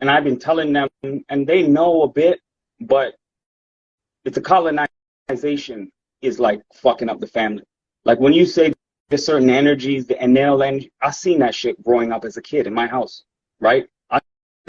and I've been telling them, and they know a bit, but it's a colonization is like fucking up the family. Like when you say there's certain energies, the anal energy, I seen that shit growing up as a kid in my house, right?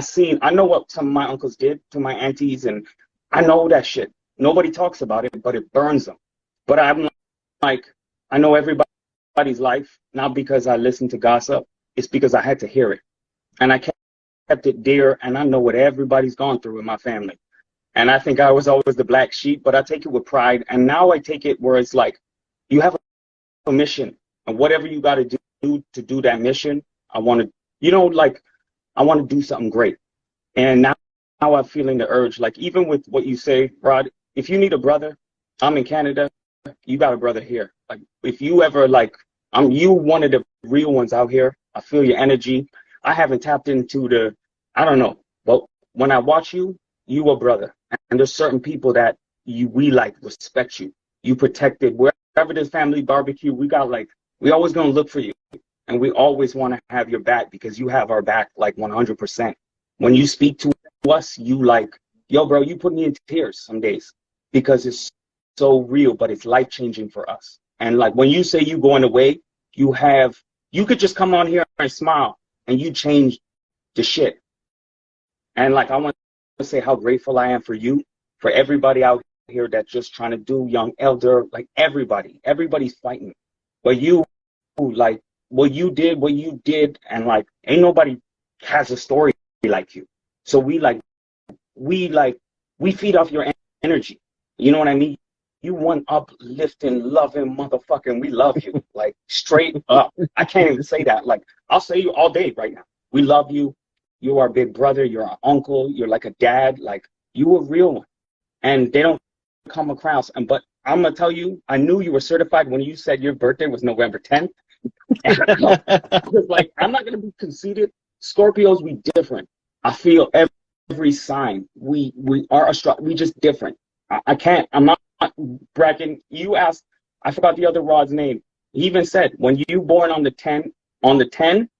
I know what some of my uncles did to my aunties, and I know that shit. Nobody talks about it, but it burns them. But I'm like, I know everybody's life, not because I listened to gossip, it's because I had to hear it. And I kept it dear, and I know what everybody's gone through in my family. And I think I was always the black sheep, but I take it with pride. And now I take it where it's like, you have a mission, and whatever you got to do that mission, I want to, you know, like, I want to do something great. And now I'm feeling the urge, like even with what you say, Rod, if you need a brother, I'm in Canada, you got a brother here. Like if you ever like, you one of the real ones out here. I feel your energy. I haven't tapped into I don't know, but when I watch you, you a brother. And there's certain people that we like respect you. You protected wherever there's family barbecue, we always gonna look for you. And we always want to have your back because you have our back like 100%. When you speak to us, you like, yo, bro, you put me in tears some days because it's so real, but it's life-changing for us. And like when you say you going away, you could just come on here and smile and you change the shit. And like I want to say how grateful I am for you, for everybody out here that's just trying to do, young, elder, like everybody's fighting. But you, like, what you did, and like ain't nobody has a story like you. So we feed off your energy. You know what I mean? You one uplifting, loving motherfucker, and we love you. Like straight up. I can't even say that. Like I'll say you all day right now. We love you. You're our big brother, you're our uncle, you're like a dad, like you a real one. And they don't come across. But I'm gonna tell you, I knew you were certified when you said your birthday was November 10th. I was like, I'm not gonna be conceited. Scorpios, we different. I feel every sign. We are we just different. I'm not bragging. You asked, I forgot the other Rod's name. He even said when you born on the 10,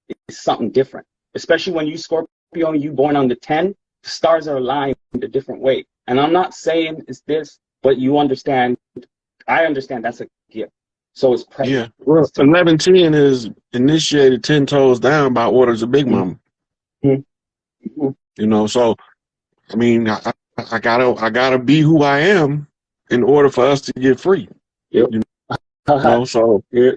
it's something different. Especially when you Scorpio and you born on the 10, the stars are aligned in a different way. And I'm not saying it's this, but you understand. I understand that's a gift. So it's precious. Yeah. Well, 1110 is initiated 10 toes down by orders of Big Mama. Mm-hmm. You know, so I mean, I gotta be who I am in order for us to get free. Yep. You know, so yeah.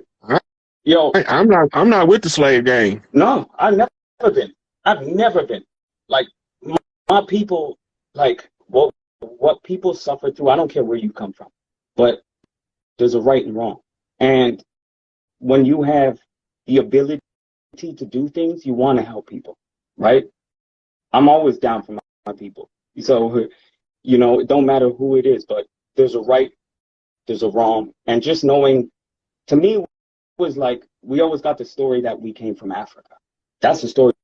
I'm not with the slave gang. No, I've never been. Like my people, like what people suffer through. I don't care where you come from, but there's a right and wrong. And when you have the ability to do things, you want to help people, right? I'm always down for my people. So, you know, it don't matter who it is, but there's a right, there's a wrong. And just knowing, to me, was like, we always got the story that we came from Africa. That's the story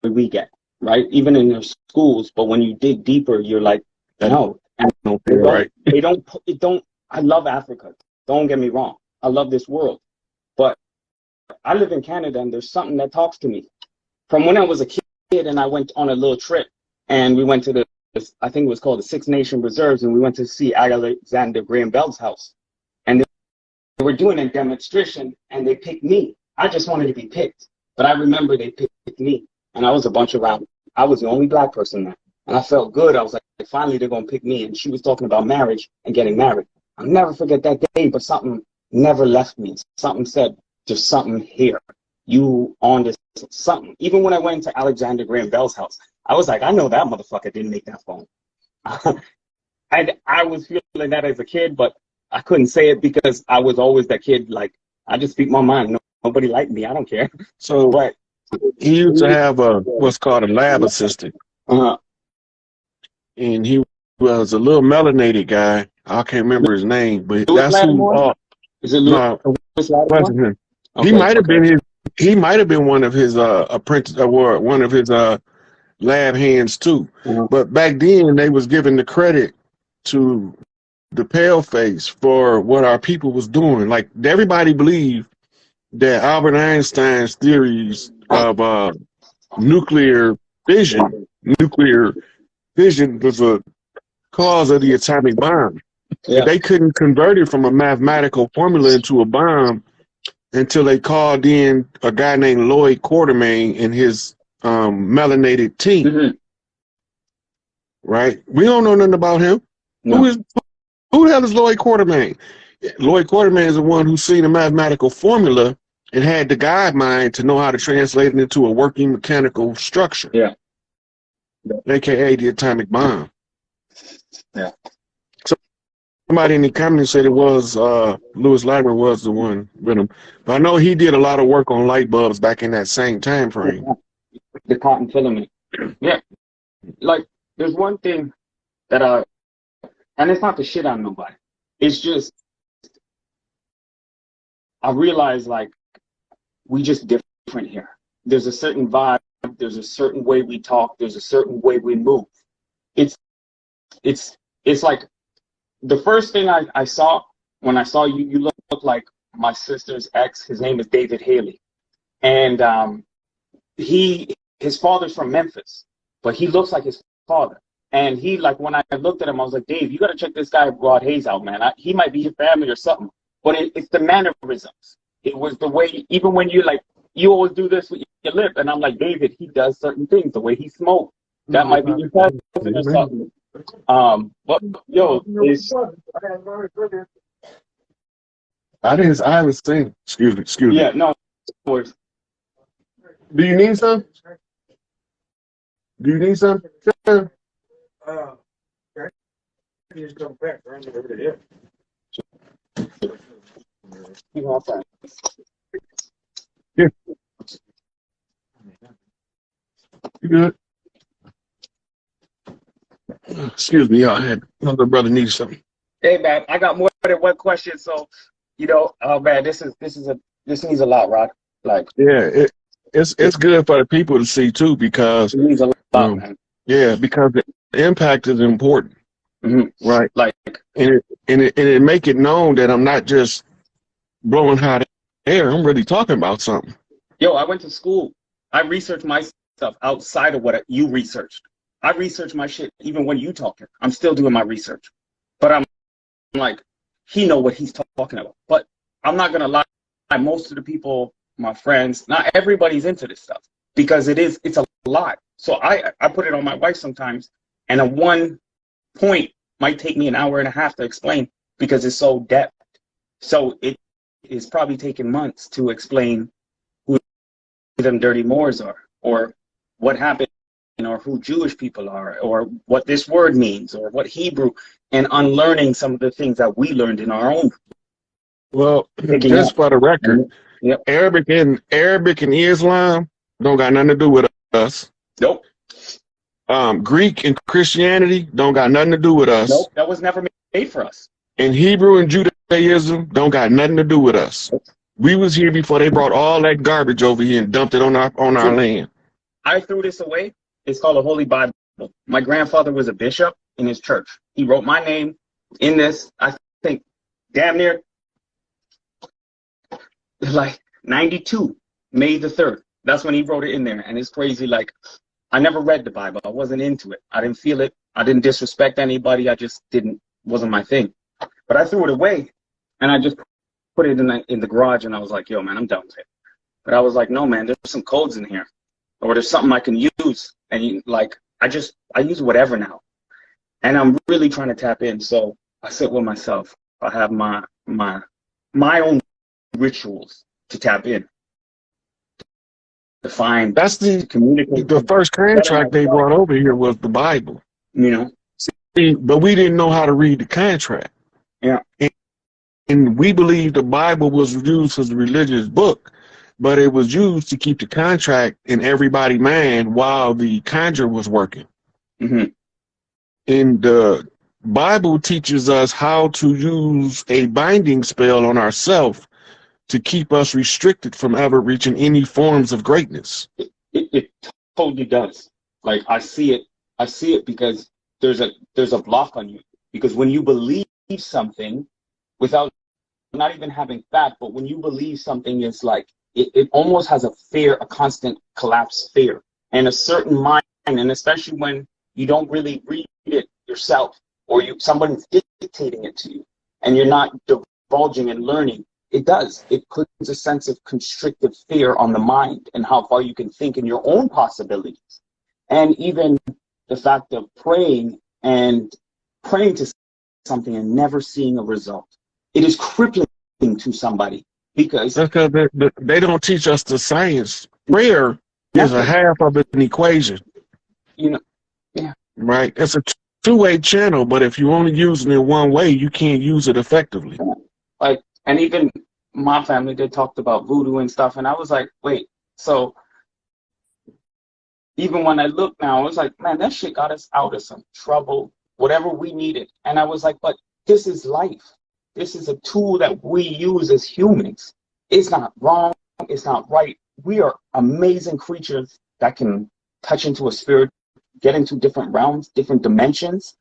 we get, right? Even in their schools. But when you dig deeper, you're like, no. And I love Africa. Don't get me wrong. I love this world. But I live in Canada, and there's something that talks to me. From when I was a kid, and I went on a little trip, and we went to I think it was called the Six Nation Reserves, and we went to see Alexander Graham Bell's house. And they were doing a demonstration, and they picked me. I just wanted to be picked. But I remember they picked me, and I was a bunch around. I was the only black person there. And I felt good. I was like, finally, they're going to pick me. And she was talking about marriage and getting married. I'll never forget that day, but something never left me. Something said, there's something here. You on this something. Even when I went to Alexander Graham Bell's house, I was like, I know that motherfucker didn't make that phone. I was feeling that as a kid, but I couldn't say it because I was always that kid. Like, I just speak my mind. Nobody liked me. I don't care. So but he used to have what's called a lab assistant. And he was a little melanated guy. I can't remember his name, but that's who. Is it Louis? No, Okay, he might have been he might have been one of his apprentice or one of his lab hands too. But back then they was giving the credit to the pale face for what our people was doing. Like everybody believed that Albert Einstein's theories of nuclear fission nuclear fission was a cause of the atomic bomb. Yeah. They couldn't convert it from a mathematical formula into a bomb until they called in a guy named Lloyd Quartermain and his melanated team. Mm-hmm. Right? We don't know nothing about him. No. Who the hell is Lloyd Quartermain? Lloyd Quartermain is the one who seen a mathematical formula and had the guide mind to know how to translate it into a working mechanical structure. Yeah. AKA the atomic bomb. Yeah. Somebody in the comments said it was Lewis Latimer was the one with him. But I know he did a lot of work on light bulbs back in that same time frame. The cotton filament. Yeah. Like, there's one thing that and it's not to shit on nobody. It's just, I realize, like, we just different here. There's a certain vibe. There's a certain way we talk. There's a certain way we move. It's like, the first thing I saw when I saw you, you look like my sister's ex. His name is David Haley. And his father's from Memphis, but he looks like his father. And he, like, when I looked at him, I was like, Dave, you got to check this guy, Rod Hayes, out, man. He might be your family or something. But it's the mannerisms. It was the way, even when you, like, you always do this with your lip. And I'm like, David, he does certain things. The way he smokes, that might be your cousin or something. But yo, I haven't seen. Excuse me. Yeah, no worries. Do you need some? Sure. Just come back right over there. Yeah. You good? Excuse me, I had another brother need something. Hey man, I got more than one question, so oh man, this needs a lot, Rod. Like, yeah, it's good for the people to see too, because it needs a lot, man. Yeah, because the impact is important, right? Like, and it make it known that I'm not just blowing hot air. I'm really talking about something. Yo, I went to school. I researched my stuff outside of what you researched. I research my shit even when you talking. I'm still doing my research, but I'm like, he know what he's talking about. But I'm not gonna lie. Most of the people, my friends, not everybody's into this stuff because it's a lot. So I put it on my wife sometimes, and a one point might take me an hour and a half to explain because it's so depth. So it is probably taking months to explain who them dirty Moors are, or what happened, or who Jewish people are, or what this word means, or what Hebrew, and unlearning some of the things that we learned in our own. Well, just for the record, yep. Arabic and Islam don't got nothing to do with us. Nope. Greek and Christianity don't got nothing to do with us. Nope, that was never made for us. And Hebrew and Judaism don't got nothing to do with us. We was here before they brought all that garbage over here and dumped it on our land. I threw this away. It's called a Holy Bible. My grandfather was a bishop in his church. He wrote my name in this, I think, damn near like 92, May the 3rd. That's when he wrote it in there. And it's crazy. Like, I never read the Bible. I wasn't into it. I didn't feel it. I didn't disrespect anybody. I just wasn't my thing. But I threw it away, and I just put it in the garage, and I was like, yo, man, I'm done with it. But I was like, no, man, there's some codes in here, or there's something I can use. And like, I use whatever now. And I'm really trying to tap in. So I sit with myself. I have my own rituals to tap in. To find, that's to communicate. The first contract they brought over here was the Bible. You know? See, but we didn't know how to read the contract. Yeah. And we believed the Bible was used as a religious book, but it was used to keep the contract in everybody's mind while the conjure was working. Mm-hmm. And the Bible teaches us how to use a binding spell on ourselves to keep us restricted from ever reaching any forms of greatness. It totally does. Like, I see it because there's a block on you. Because when you believe something without not even having fact, but when you believe something, is like, it almost has a constant collapse fear. And a certain and especially when you don't really read it yourself, or somebody's dictating it to you, and you're not divulging and learning, it puts a sense of constrictive fear on the mind and how far you can think in your own possibilities. And even the fact of praying to something and never seeing a result. It is crippling to somebody, because that's because they don't teach us the science. Prayer is a half of an equation. You know, yeah. Right? It's a two-way channel, but if you're only using it one way, you can't use it effectively. Like, and even my family, they talked about voodoo and stuff, and I was like, wait, so even when I look now, I was like, man, that shit got us out of some trouble, whatever we needed. And I was like, but this is life. This is a tool that we use as humans. It's not wrong. It's not right. We are amazing creatures that can touch into a spirit, get into different realms, different dimensions.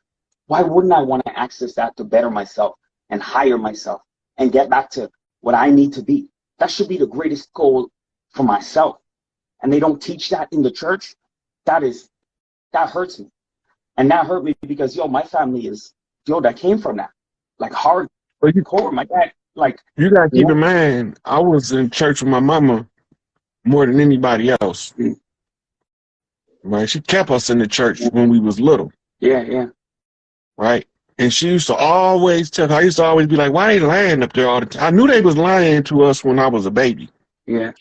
Why wouldn't I want to access that to better myself and higher myself and get back to what I need to be? That should be the greatest goal for myself. And they don't teach that in the church. That hurts me. And that hurt me because, my family that came from that. Like hardcore. My dad, like. You got to keep in mind, I was in church with my mama more than anybody else. Mm. Right? She kept us in the church when we was little. Yeah. Right? And she used to always I used to always be like, why they lying up there all the time? I knew they was lying to us when I was a baby. Yeah.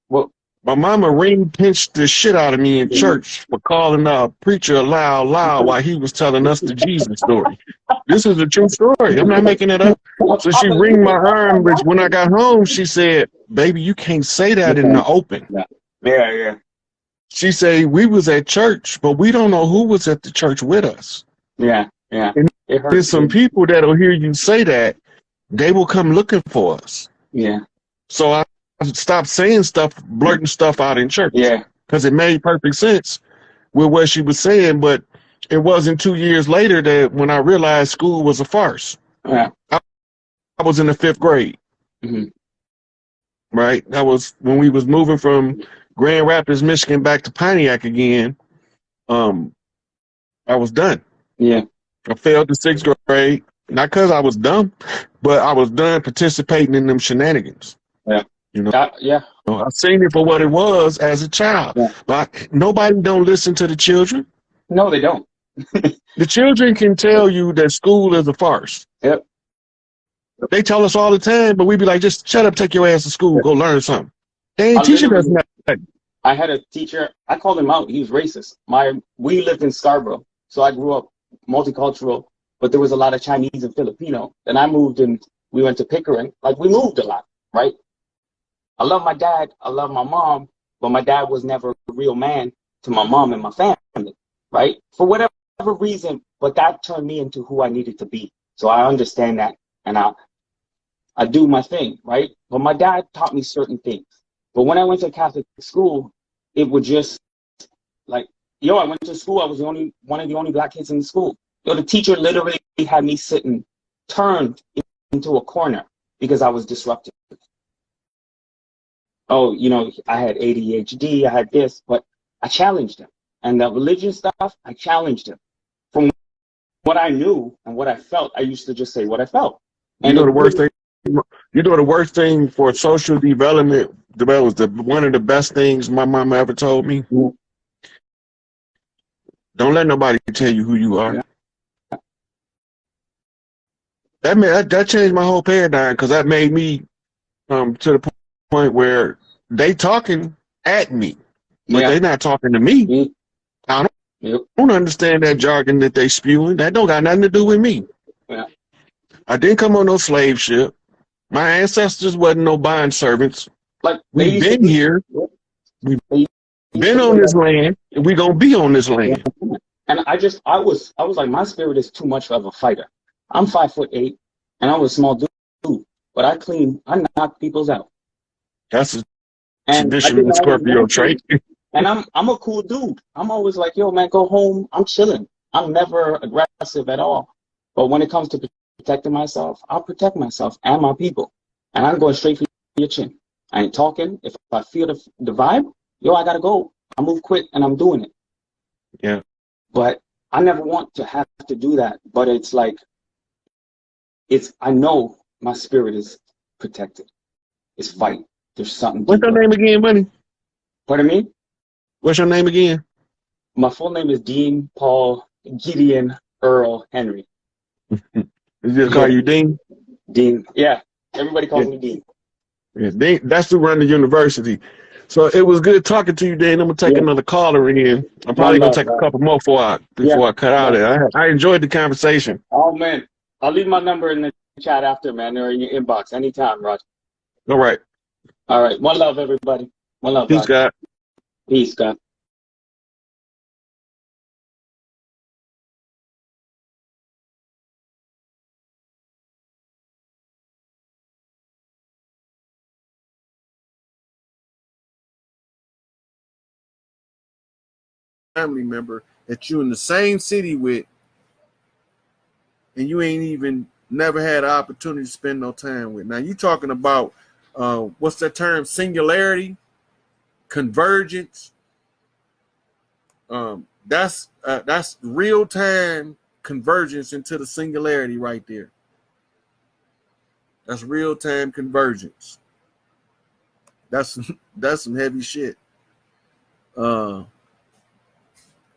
Well, my mama pinched the shit out of me in church for calling a preacher loud while he was telling us the Jesus story. This is a true story. I'm not making it up. So she ringed my arm, but when I got home, she said, baby, you can't say that in the open. Yeah. She said, we was at church, but we don't know who was at the church with us. Yeah. And there's some people that'll hear you say that, they will come looking for us. Yeah. So I stopped saying stuff, blurting stuff out in church. Yeah. Because it made perfect sense with what she was saying, but it wasn't 2 years later that when I realized school was a farce. Yeah. I was in the 5th grade. Mm-hmm. Right? That was when we was moving from Grand Rapids, Michigan back to Pontiac again. I was done. Yeah. I failed the 6th grade. Not because I was dumb, but I was done participating in them shenanigans. Yeah. Yeah. I seen it for what it was as a child. Yeah. But nobody don't listen to the children. No, they don't. The children can tell you that school is a farce. Yep. They tell us all the time, but we be like, just shut up, take your ass to school, go learn something. They ain't teaching us nothing. I had a teacher, I called him out, he was racist. We lived in Scarborough, so I grew up multicultural, but there was a lot of Chinese and Filipino. Then I moved and we went to Pickering. Like, we moved a lot, right? I love my dad, I love my mom, but my dad was never a real man to my mom and my family, right? For whatever reason, but that turned me into who I needed to be. So I understand that, and I do my thing, right? But my dad taught me certain things. But when I went to Catholic school, it would just, like, I went to school, I was one of the only black kids in the school. The teacher literally had me sitting, turned into a corner because I was disruptive. Oh, I had ADHD, I had this, but I challenged him. And the religion stuff, I challenged him. From what I knew and what I felt, I used to just say what I felt. And the worst thing for social development, that was one of the best things my mama ever told me. Mm-hmm. Don't let nobody tell you who you are. Yeah. That changed my whole paradigm, because that made me to the point where they talking at me, but they not talking to me. Mm-hmm. I don't understand that jargon that they spewing. That don't got nothing to do with me. Yeah. I didn't come on no slave ship. My ancestors wasn't no bond servants. Like, we've been here. We've been on this land, and we're gonna be on this land. And I was like, my spirit is too much of a fighter. I'm 5'8", and I was a small dude, but I knock people's out. That's a traditional Scorpio trait. And I'm a cool dude. I'm always like, yo, man, go home. I'm chilling. I'm never aggressive at all. But when it comes to protecting myself, I'll protect myself and my and I'm going straight for your chin. I ain't talking. If I feel the vibe, I gotta go. I move quick and I'm doing it. Yeah. But I never want to have to do that. But it's like, I know my spirit is protected. It's fight. There's something What's your deeper. name again, buddy? Pardon me? What's your name again? My full name is Dean Paul Gideon Earl Henry. Is just call Yeah, you Dean? Dean. Yeah, everybody Yeah. calls me Dean. Yeah, Dean, that's who run the university. So it was good talking to you, Dean. I'm gonna take Yeah, another caller in. I'm one probably gonna love, take a bro. couple more Yeah, before I cut out yeah. it. I enjoyed the conversation. Oh man, I'll leave my number in the chat after, man, or in your inbox anytime, Rod. All right. All right, one love, everybody. One love, Peace, God. God. Peace, God. Family member that you in the same city with, and you ain't even never had an opportunity to spend no time with. Now you talking about what's that term? Singularity, convergence. That's real time convergence into the singularity right there. That's real time convergence. That's that's some heavy shit. Uh,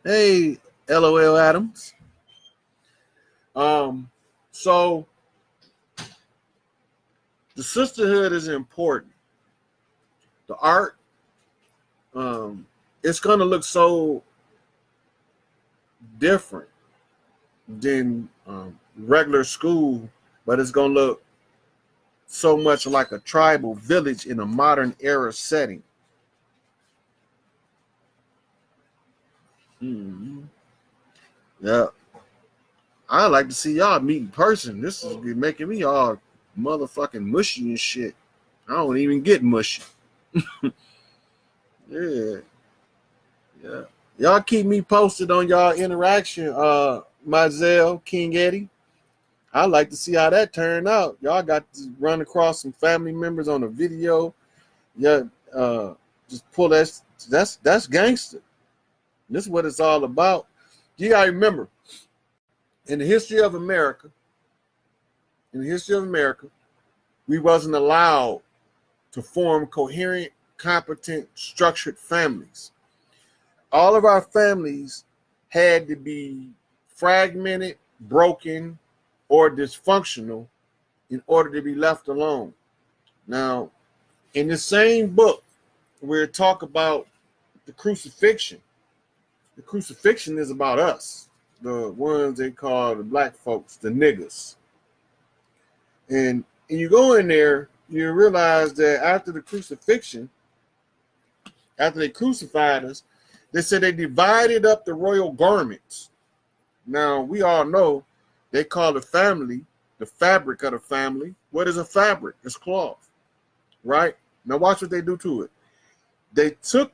hey, LOL Adams. Um, so the sisterhood is important. The art, it's gonna look so different than regular school, but it's gonna look so much like a tribal village in a modern era setting. Mm-hmm. Yeah, I like to see y'all meet in person. This is making me all motherfucking mushy and shit. I don't even get mushy. Yeah, yeah. Y'all keep me posted on y'all interaction, Mizell, King Eddie. I'd like to see how that turned out. Y'all got to run across some family members on a video. Yeah, just pull that. That's gangster. This is what it's all about. You gotta remember, in the history of America, we wasn't allowed to form coherent, competent, structured families. All of our families had to be fragmented, broken, or dysfunctional in order to be left alone. Now, in the same book, where it talk about the crucifixion is about us, the ones they call the black folks, the niggas. And you go in there, you realize that after the crucifixion, after they crucified us, they said they divided up the royal garments. Now, we all know they call the family, the fabric of the family. What is a fabric? It's cloth, right? Now watch what they do to it. They took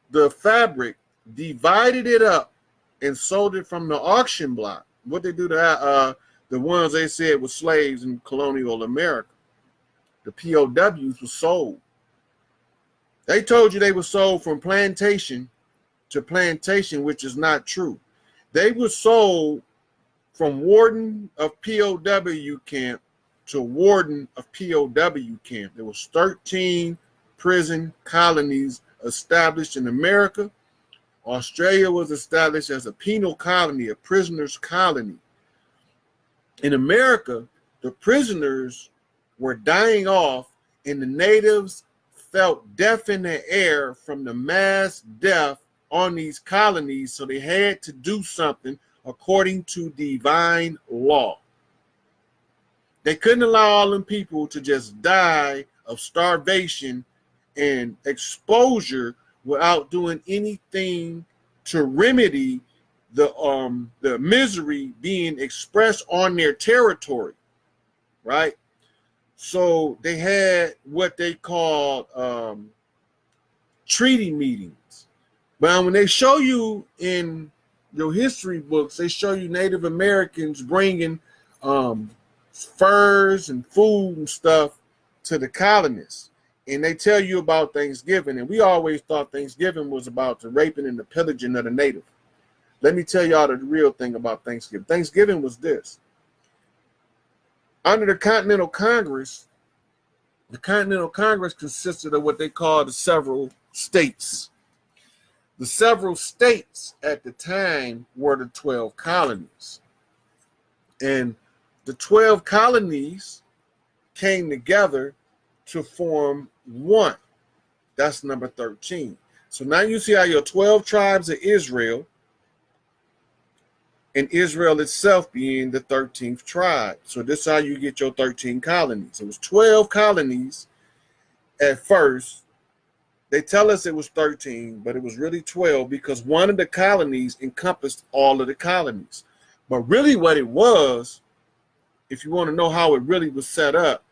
the fabric, divided it up, and sold it from the auction block. What they do to the ones they said were slaves in colonial America, the POWs were sold. They told you they were sold from plantation to plantation, which is not true. They were sold from warden of POW camp to warden of POW camp. There was 13 prison colonies established in America. Australia was established as a penal colony, a prisoners' colony. In America, the prisoners were dying off, and the natives felt death in the air from the mass death on these colonies, so they had to do something according to divine law. They couldn't allow all them people to just die of starvation and exposure without doing anything to remedy the misery being expressed on their territory, right? So they had what they called treaty meetings. But when they show you in your history books, they show you Native Americans bringing furs and food and stuff to the colonists. And they tell you about Thanksgiving. And we always thought Thanksgiving was about the raping and the pillaging of the native. let me tell y'all the real thing about Thanksgiving. Thanksgiving was this. Under the Continental Congress consisted of what they call the several states. The several states at the time were the 12 colonies. And the 12 colonies came together to form one. That's number 13. So now you see how your 12 tribes of Israel, and Israel itself being the 13th tribe. So this is how you get your 13 colonies. It was 12 colonies at first. They tell us it was 13, but it was really 12 because one of the colonies encompassed all of the colonies. But really what it was, if you want to know how it really was set up,